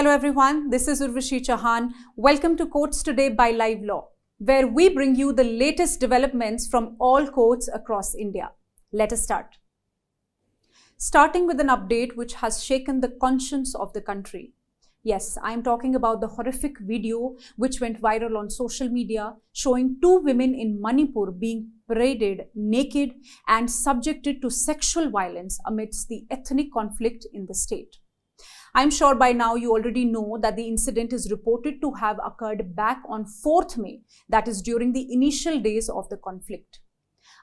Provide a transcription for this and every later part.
Hello everyone, this is Urvashi Chauhan. Welcome to Courts Today by Livelaw, where we bring you the latest developments from all courts across India. Let us start. Starting with an update which has shaken the conscience of the country. Yes, I am talking about the horrific video which went viral on social media showing two women in Manipur being paraded naked and subjected to sexual violence amidst the ethnic conflict in the state. I'm sure by now you already know that the incident is reported to have occurred back on 4th May, that is during the initial days of the conflict.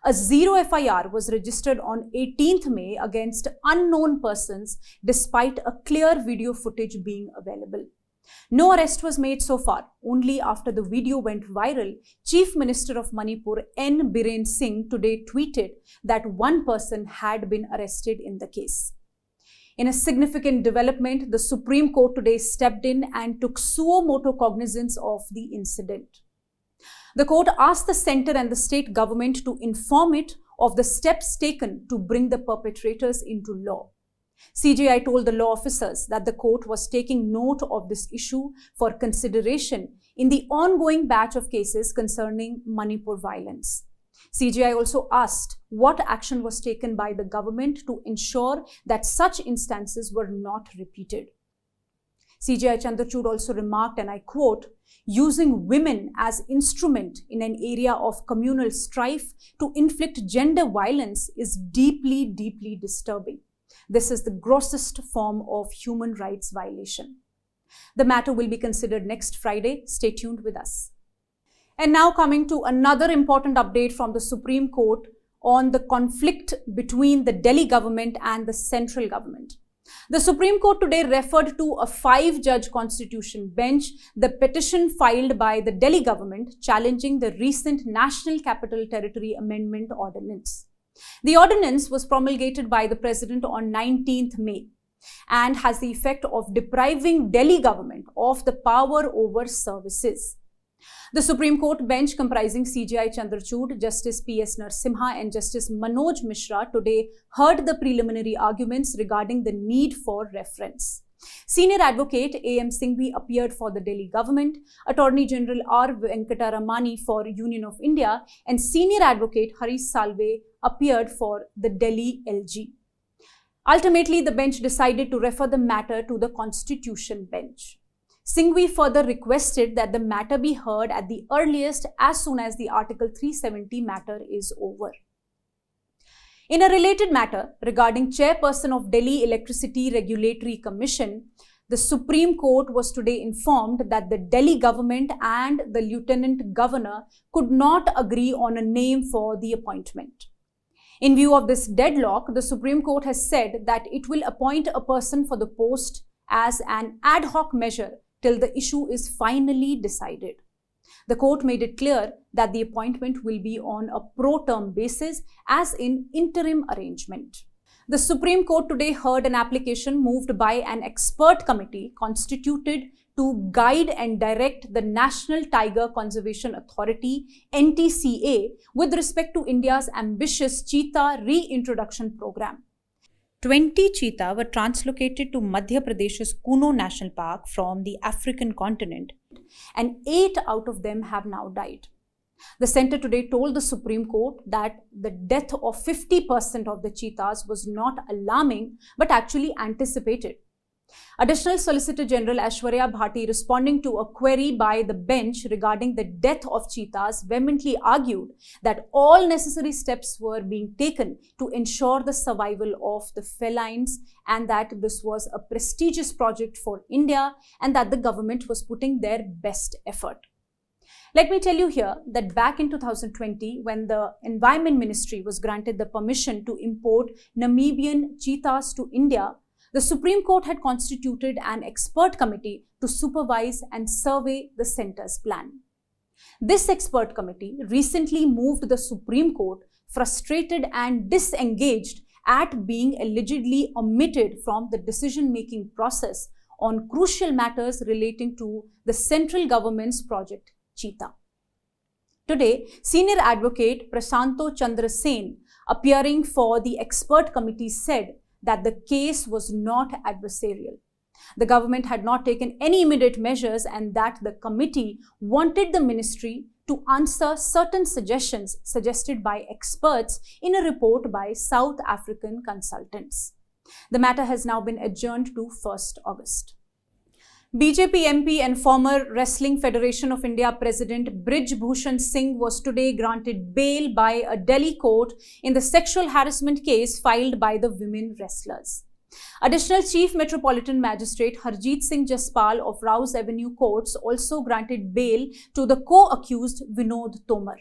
A zero FIR was registered on 18th May against unknown persons despite a clear video footage being available. No arrest was made so far. Only after the video went viral, Chief Minister of Manipur N. Bhushan Singh today tweeted that one person had been arrested in the case. In a significant development, the Supreme Court today stepped in and took suo motu cognizance of the incident. The court asked the centre and the state government to inform it of the steps taken to bring the perpetrators into law. CJI told the law officers that the court was taking note of this issue for consideration in the ongoing batch of cases concerning Manipur violence. CJI also asked what action was taken by the government to ensure that such instances were not repeated. CJI Chandrachud also remarked, and I quote, "Using women as instrument in an area of communal strife to inflict gender violence is deeply, deeply disturbing. This is the grossest form of human rights violation." The matter will be considered next Friday. Stay tuned with us. And now coming to another important update from the Supreme Court on the conflict between the Delhi government and the central government. The Supreme Court today referred to a 5-judge constitution bench the petition filed by the Delhi government challenging the recent National Capital Territory Amendment Ordinance. The ordinance was promulgated by the President on 19th May and has the effect of depriving Delhi government of the power over services. The Supreme Court bench comprising CJI Chandrachud, Justice P.S. Narasimha and Justice Manoj Mishra today heard the preliminary arguments regarding the need for reference. Senior Advocate A.M. Singhvi appeared for the Delhi government, Attorney General R. Venkataramani for Union of India and Senior Advocate Harish Salve appeared for the Delhi LG. Ultimately, the bench decided to refer the matter to the Constitution bench. Singhvi further requested that the matter be heard at the earliest as soon as the Article 370 matter is over. In a related matter regarding Chairperson of Delhi Electricity Regulatory Commission, the Supreme Court was today informed that the Delhi government and the Lieutenant Governor could not agree on a name for the appointment. In view of this deadlock, the Supreme Court has said that it will appoint a person for the post as an ad hoc measure till the issue is finally decided. The court made it clear that the appointment will be on a pro-term basis as in interim arrangement. The Supreme Court today heard an application moved by an expert committee constituted to guide and direct the National Tiger Conservation Authority (NTCA) with respect to India's ambitious Cheetah Reintroduction program. 20 cheetah were translocated to Madhya Pradesh's Kuno National Park from the African continent, and 8 out of them have now died. The centre today told the Supreme Court that the death of 50% of the cheetahs was not alarming but actually anticipated. Additional Solicitor General Aishwarya Bhati, responding to a query by the bench regarding the death of cheetahs, vehemently argued that all necessary steps were being taken to ensure the survival of the felines and that this was a prestigious project for India and that the government was putting their best effort. Let me tell you here that back in 2020, when the Environment Ministry was granted the permission to import Namibian cheetahs to India, the Supreme Court had constituted an expert committee to supervise and survey the centre's plan. This expert committee recently moved the Supreme Court, frustrated and disengaged at being allegedly omitted from the decision-making process on crucial matters relating to the central government's project Cheetah. Today, Senior Advocate Prasanto Chandra Sen, appearing for the expert committee, said that the case was not adversarial. The government had not taken any immediate measures and that the committee wanted the ministry to answer certain suggestions suggested by experts in a report by South African consultants. The matter has now been adjourned to 1st August. BJP MP and former Wrestling Federation of India President Brij Bhushan Singh was today granted bail by a Delhi court in the sexual harassment case filed by the women wrestlers. Additional Chief Metropolitan Magistrate Harjeet Singh Jaspal of Rouse Avenue Courts also granted bail to the co-accused Vinod Tomar.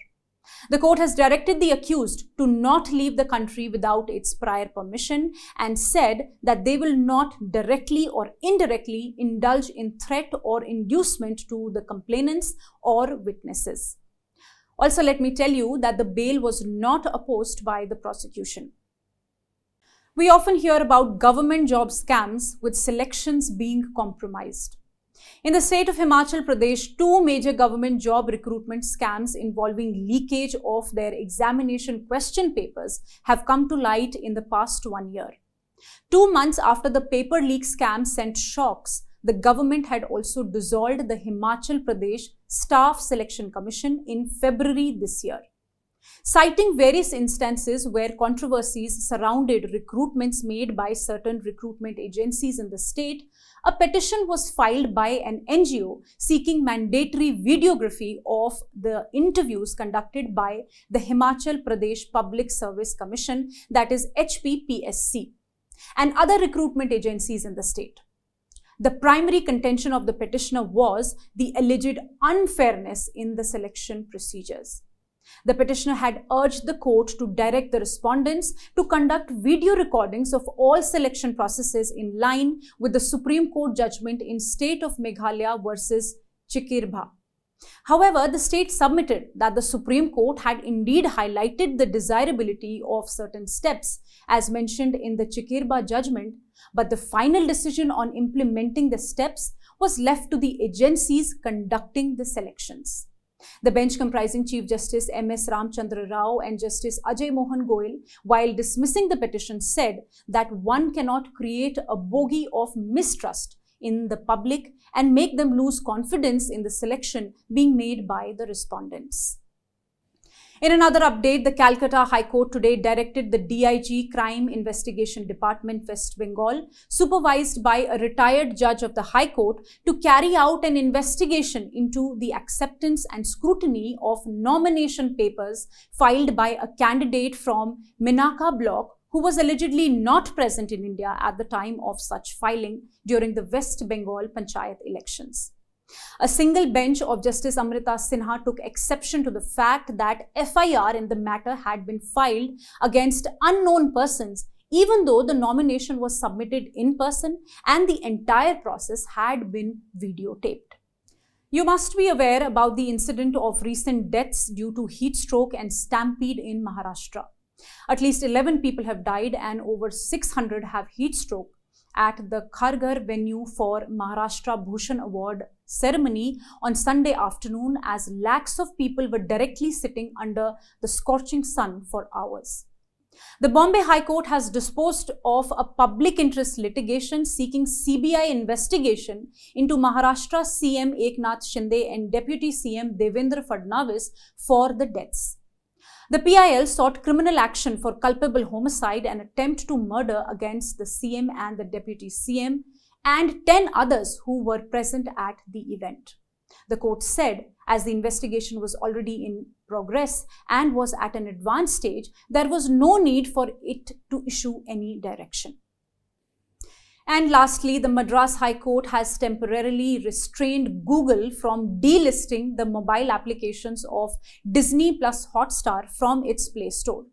The court has directed the accused to not leave the country without its prior permission and said that they will not directly or indirectly indulge in threat or inducement to the complainants or witnesses. Also, let me tell you that the bail was not opposed by the prosecution. We often hear about government job scams with selections being compromised. In the state of Himachal Pradesh, 2 major government job recruitment scams involving leakage of their examination question papers have come to light in the past 1 year. 2 months after the paper leak scam sent shocks, the government had also dissolved the Himachal Pradesh Staff Selection Commission in February this year. Citing various instances where controversies surrounded recruitments made by certain recruitment agencies in the state, a petition was filed by an NGO seeking mandatory videography of the interviews conducted by the Himachal Pradesh Public Service Commission, that is HPPSC, and other recruitment agencies in the state. The primary contention of the petitioner was the alleged unfairness in the selection procedures. The petitioner had urged the court to direct the respondents to conduct video recordings of all selection processes in line with the Supreme Court judgment in State of Meghalaya versus Cheetah. However, the state submitted that the Supreme Court had indeed highlighted the desirability of certain steps as mentioned in the Cheetah judgment, but the final decision on implementing the steps was left to the agencies conducting the selections. The bench comprising Chief Justice M.S. Ramchandra Rao and Justice Ajay Mohan Goyal, while dismissing the petition, said that one cannot create a bogey of mistrust in the public and make them lose confidence in the selection being made by the respondents. In another update, the Calcutta High Court today directed the DIG Crime Investigation Department, West Bengal, supervised by a retired judge of the High Court, to carry out an investigation into the acceptance and scrutiny of nomination papers filed by a candidate from Minaka block who was allegedly not present in India at the time of such filing during the West Bengal Panchayat elections. A single bench of Justice Amrita Sinha took exception to the fact that FIR in the matter had been filed against unknown persons, even though the nomination was submitted in person and the entire process had been videotaped. You must be aware about the incident of recent deaths due to heat stroke and stampede in Maharashtra. At least 11 people have died and over 600 have heat stroke at the Kharghar venue for Maharashtra Bhushan Award ceremony on Sunday afternoon, as lakhs of people were directly sitting under the scorching sun for hours. The Bombay High Court has disposed of a public interest litigation seeking CBI investigation into Maharashtra CM Eknath Shinde and Deputy CM Devendra Fadnavis for the deaths. The PIL sought criminal action for culpable homicide and attempt to murder against the CM and the Deputy CM and 10 others who were present at the event. The court said, as the investigation was already in progress and was at an advanced stage, there was no need for it to issue any direction. And lastly, the Madras High Court has temporarily restrained Google from delisting the mobile applications of Disney Plus Hotstar from its Play Store.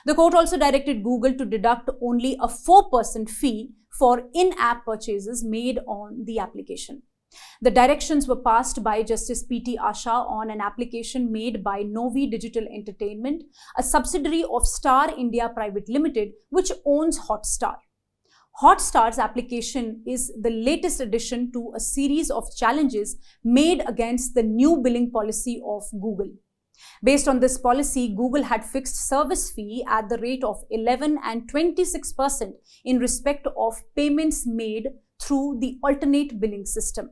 The court also directed Google to deduct only a 4% fee for in-app purchases made on the application. The directions were passed by Justice P.T. Asha on an application made by Novi Digital Entertainment, a subsidiary of Star India Private Limited, which owns Hotstar. Hotstar's application is the latest addition to a series of challenges made against the new billing policy of Google. Based on this policy, Google had fixed service fee at the rate of 11 and 26% in respect of payments made through the alternate billing system.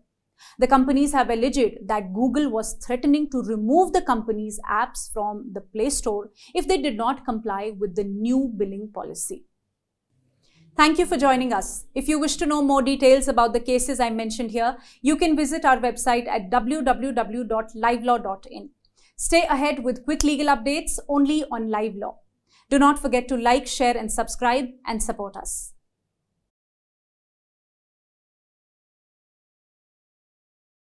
The companies have alleged that Google was threatening to remove the company's apps from the Play Store if they did not comply with the new billing policy. Thank you for joining us. If you wish to know more details about the cases I mentioned here, you can visit our website at www.livelaw.in. Stay ahead with quick legal updates only on Live Law. Do not forget to like, share, and subscribe and support us.